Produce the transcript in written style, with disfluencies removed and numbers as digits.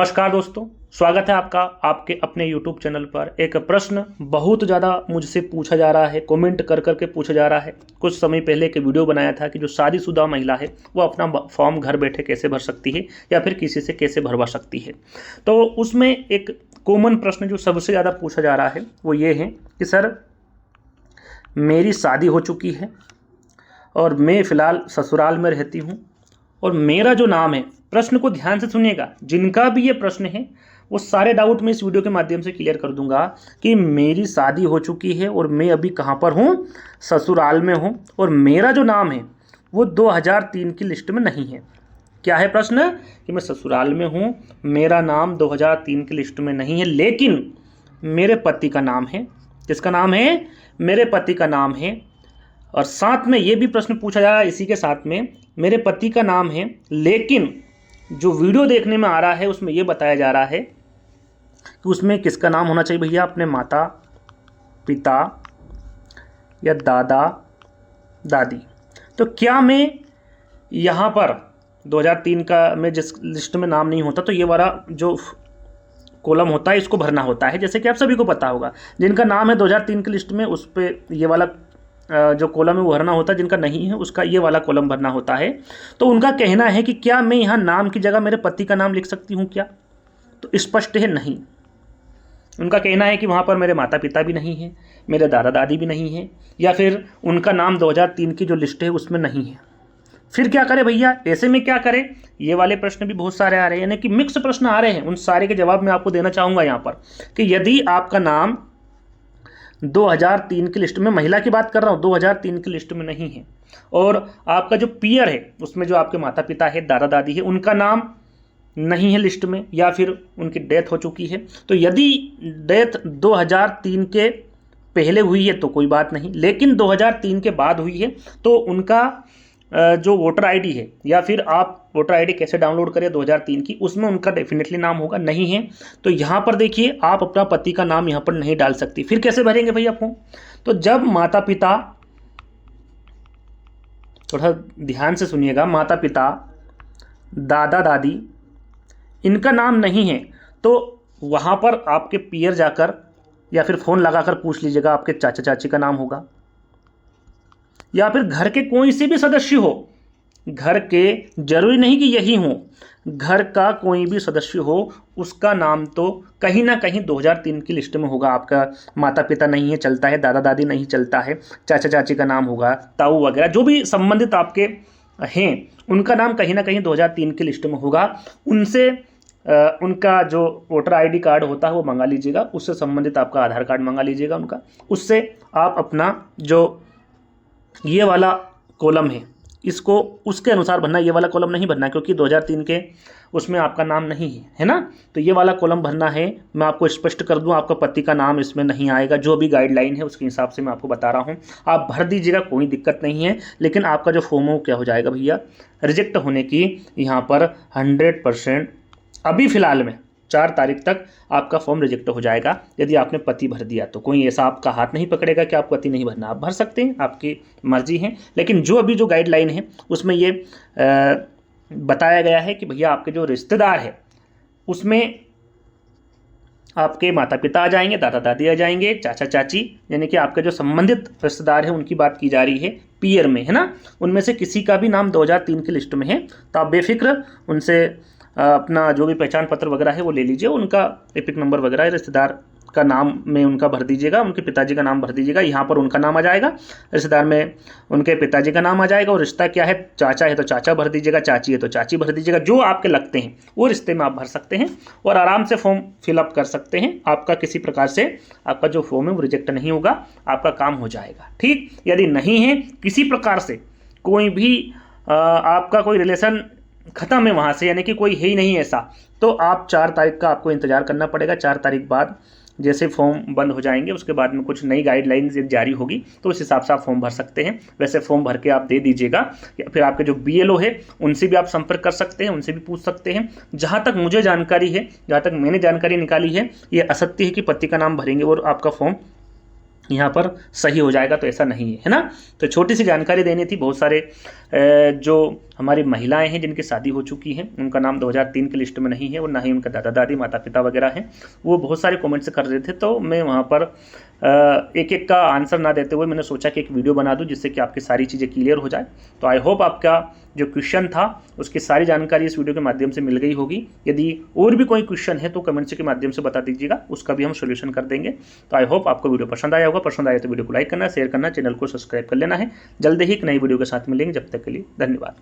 नमस्कार दोस्तों, स्वागत है आपका आपके अपने YouTube चैनल पर। एक प्रश्न बहुत ज़्यादा मुझसे पूछा जा रहा है, कमेंट कर करके पूछा जा रहा है। कुछ समय पहले एक वीडियो बनाया था कि जो शादीशुदा महिला है वो अपना फॉर्म घर बैठे कैसे भर सकती है या फिर किसी से कैसे भरवा सकती है। तो उसमें एक कॉमन प्रश्न जो सबसे ज़्यादा पूछा जा रहा है वो ये है कि सर मेरी शादी हो चुकी है और मैं फ़िलहाल ससुराल में रहती हूँ और मेरा जो नाम है, प्रश्न को ध्यान से सुनिएगा, जिनका भी ये प्रश्न है वो सारे डाउट मैं इस वीडियो के माध्यम से क्लियर कर दूंगा कि मेरी शादी हो चुकी है और मैं अभी कहाँ पर हूँ, ससुराल में हूँ और मेरा जो नाम है वो 2003 की लिस्ट में नहीं है। क्या है प्रश्न? कि मैं ससुराल में हूँ, मेरा नाम 2003 की लिस्ट में नहीं है, लेकिन मेरे पति का नाम है। किसका नाम है? मेरे पति का नाम है। और साथ में ये भी प्रश्न पूछा जा रहा है इसी के साथ में, मेरे पति का नाम है लेकिन जो वीडियो देखने में आ रहा है उसमें ये बताया जा रहा है कि उसमें किसका नाम होना चाहिए भैया? अपने माता पिता या दादा दादी। तो क्या मैं यहाँ पर 2003 का में जिस लिस्ट में नाम नहीं होता तो ये वाला जो कॉलम होता है इसको भरना होता है। जैसे कि आप सभी को पता होगा, जिनका नाम है 2003 की लिस्ट में उस पर ये वाला जो कॉलम है वो भरना होता है, जिनका नहीं है उसका ये वाला कॉलम भरना होता है। तो उनका कहना है कि क्या मैं यहाँ नाम की जगह मेरे पति का नाम लिख सकती हूँ क्या? तो स्पष्ट है नहीं। उनका कहना है कि वहाँ पर मेरे माता पिता भी नहीं हैं, मेरे दादा दादी भी नहीं हैं, या फिर उनका नाम 2003 की जो लिस्ट है उसमें नहीं है। फिर क्या करें भैया? ऐसे में क्या करें? ये वाले प्रश्न भी बहुत सारे आ रहे हैं, यानी कि मिक्स प्रश्न आ रहे हैं। उन सारे के जवाब मैं आपको देना चाहूँगा यहाँ पर कि यदि आपका नाम 2003 की लिस्ट में, महिला की बात कर रहा हूँ, 2003 की लिस्ट में नहीं है और आपका जो पीयर है उसमें जो आपके माता पिता है, दादा दादी है, उनका नाम नहीं है लिस्ट में या फिर उनकी डेथ हो चुकी है, तो यदि डेथ 2003 के पहले हुई है तो कोई बात नहीं, लेकिन 2003 के बाद हुई है तो उनका जो वोटर आईडी है, या फिर आप वोटर आईडी कैसे डाउनलोड करें 2003 की, उसमें उनका डेफिनेटली नाम होगा। नहीं है तो यहाँ पर देखिए आप अपना पति का नाम यहाँ पर नहीं डाल सकती। फिर कैसे भरेंगे भैया फॉर्म? तो जब माता पिता, थोड़ा ध्यान से सुनिएगा, माता पिता दादा दादी इनका नाम नहीं है तो वहाँ पर आपके पीयर जाकर या फिर फ़ोन लगाकर पूछ लीजिएगा, आपके चाचा चाची का नाम होगा, या फिर घर के कोई से भी सदस्य हो, घर के, जरूरी नहीं कि यही हो, घर का कोई भी सदस्य हो उसका नाम तो कहीं ना कहीं 2003 की लिस्ट में होगा। आपका माता पिता नहीं है चलता है, दादा दादी नहीं चलता है, चाचा चाची का नाम होगा, ताऊ वगैरह जो भी संबंधित आपके हैं उनका नाम कहीं ना कहीं 2003 की लिस्ट में होगा। उनसे उनका जो वोटर आईडी कार्ड होता है वो मंगा लीजिएगा, उससे संबंधित आपका आधार कार्ड मंगा लीजिएगा उनका, उससे आप अपना जो ये वाला कॉलम है इसको उसके अनुसार भरना, ये वाला कॉलम नहीं भरना क्योंकि 2003 के उसमें आपका नाम नहीं है ना, तो ये वाला कॉलम भरना है। मैं आपको स्पष्ट कर दूं, आपका पति का नाम इसमें नहीं आएगा, जो भी गाइडलाइन है उसके हिसाब से मैं आपको बता रहा हूं, आप भर दीजिएगा, कोई दिक्कत नहीं है। लेकिन आपका जो फॉर्म है वो क्या हो जाएगा भैया? रिजेक्ट होने की यहाँ पर 100% अभी फ़िलहाल में 4 तारीख तक आपका फॉर्म रिजेक्ट हो जाएगा यदि आपने पति भर दिया तो। कोई ऐसा आपका हाथ नहीं पकड़ेगा कि आप पति नहीं भरना, आप भर सकते हैं, आपकी मर्जी है। लेकिन जो अभी जो गाइडलाइन है उसमें ये बताया गया है कि भैया आपके जो रिश्तेदार है उसमें आपके माता पिता आ जाएंगे, दादा दादी आ जाएंगे, चाचा चाची, यानी कि आपके जो संबंधित रिश्तेदार हैं उनकी बात की जा रही है, पीयर में है ना, उनमें से किसी का भी नाम 2003 की लिस्ट में है तो आप बेफिक्र उनसे अपना जो भी पहचान पत्र वगैरह है वो ले लीजिए, उनका एपिक नंबर वगैरह रिश्तेदार का नाम में उनका भर दीजिएगा, उनके पिताजी का नाम भर दीजिएगा, यहाँ पर उनका नाम आ जाएगा, रिश्तेदार में उनके पिताजी का नाम आ जाएगा, और रिश्ता क्या है, चाचा है तो चाचा भर दीजिएगा, चाची है तो चाची भर दीजिएगा, जो आपके लगते हैं वो रिश्ते में आप भर सकते हैं और आराम से फॉर्म फिलअप कर सकते हैं। आपका किसी प्रकार से आपका जो फॉर्म है वो रिजेक्ट नहीं होगा, आपका काम हो जाएगा। ठीक, यदि नहीं है किसी प्रकार से कोई भी आपका कोई रिलेशन ख़त्म है वहाँ से, यानी कि कोई है ही नहीं ऐसा, तो आप 4 तारीख का आपको इंतज़ार करना पड़ेगा। 4 तारीख बाद जैसे फॉर्म बंद हो जाएंगे उसके बाद में कुछ नई गाइडलाइंस जारी होगी तो उस हिसाब से आप फॉर्म भर सकते हैं। वैसे फॉर्म भर के आप दे दीजिएगा, या फिर आपके जो BLO है उनसे भी आप संपर्क कर सकते हैं, उनसे भी पूछ सकते हैं। जहाँ तक मुझे जानकारी है, जहाँ तक मैंने जानकारी निकाली है, ये असत्य है कि पति का नाम भरेंगे और आपका फॉर्म यहाँ पर सही हो जाएगा, तो ऐसा नहीं है, है ना। तो छोटी सी जानकारी देनी थी, बहुत सारे जो हमारी महिलाएं हैं जिनकी शादी हो चुकी है, उनका नाम 2003 की लिस्ट में नहीं है और ना ही उनका दादा दादी माता पिता वगैरह हैं। वो बहुत सारे कमेंट्स कर रहे थे, तो मैं वहाँ पर एक एक का आंसर ना देते हुए मैंने सोचा कि एक वीडियो बना दूं जिससे कि आपकी सारी चीज़ें क्लियर हो जाए। तो आई होप आपका जो क्वेश्चन था उसकी सारी जानकारी इस वीडियो के माध्यम से मिल गई होगी। यदि और भी कोई क्वेश्चन है तो कमेंट्स के माध्यम से बता दीजिएगा, उसका भी हम सोल्यूशन कर देंगे। तो आई होप आपको वीडियो पसंद आया होगा। पसंद आया तो वीडियो को लाइक करना, शेयर करना, चैनल को सब्सक्राइब कर लेना है। जल्द ही एक नई वीडियो के साथ मिलेंगे, जब तक के लिए धन्यवाद।